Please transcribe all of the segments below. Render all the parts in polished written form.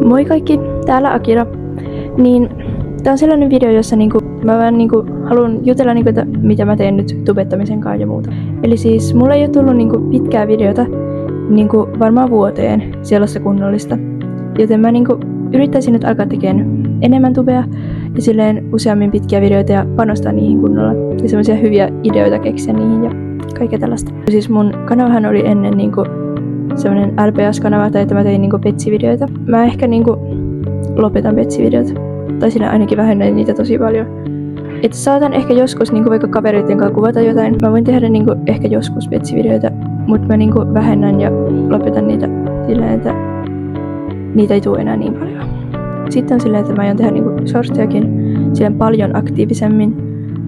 Moi kaikki, täällä Akira. Niin, tää on sellainen video, jossa mä vaan haluan jutella että mitä mä teen nyt tubettamisen kanssa ja muuta. Eli siis mulla ei ole tullut pitkää videota varmaan vuoteen sellaista kunnollista. Joten mä yrittäisin nyt alkaa tekemään enemmän tubea ja silleen useammin pitkiä videoita ja panostaa niihin kunnolla. Ja semmoisia hyviä ideoita keksiä niihin ja kaikkea tällaista. Siis mun kanavahan oli ennen semmonen LPS-kanava, tai että mä tein petsivideoita. Mä ehkä lopetan petsivideot. Tai siinä ainakin vähennän niitä tosi paljon. Että saatan ehkä joskus vaikka kavereiden kanssa kuvata jotain. Mä voin tehdä ehkä joskus petsivideoita, mutta mä vähennän ja lopetan niitä silleen, että niitä ei tule enää niin paljon. Sitten on silleen, että mä aion tehdä shortsiakin silleen paljon aktiivisemmin,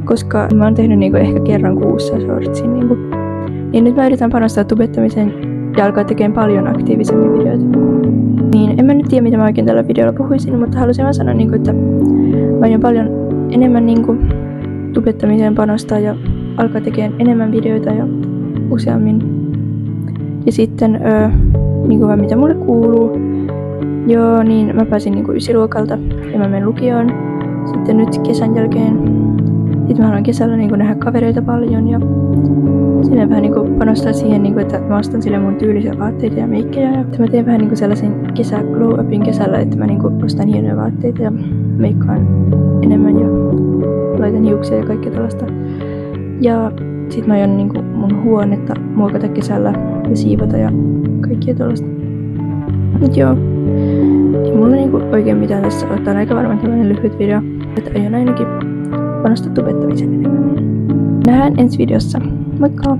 koska mä oon tehnyt ehkä kerran kuussa shortsin. Niin nyt mä yritän panostaa tubettamiseen ja alkaa tekemään paljon aktiivisemmin videoita. Niin en mä nyt tiedä mitä mä oikein tällä videolla puhuisin, mutta halusin vaan sanoa että mä aion paljon enemmän tubettamiseen panostaa ja alkaa tekemään enemmän videoita ja useammin. Ja sitten vaan mitä mulle kuuluu. Joo, niin mä pääsin 9-luokalta ja mä menen lukioon sitten nyt kesän jälkeen. Sitten mä haluan kesällä nähdä kavereita paljon ja silleen vähän panostaa siihen, että mä ostan sille mun tyylisiä vaatteita ja meikkejä. Ja mä teen vähän sellaisen glow upin kesällä, että mä ostan hienoja vaatteita ja meikkaan enemmän ja laitan hiuksia ja kaikkea tällaista. Ja sit mä aion mun huonetta muokata kesällä ja siivota ja kaikkea tällaista. Mut joo, ei mulla oikein mitään tässä ottaa aika varmaan tällainen lyhyt video, että aion ainakin panostaa tubettamiseen enemmän. Nähdään ensi videossa. Moikka!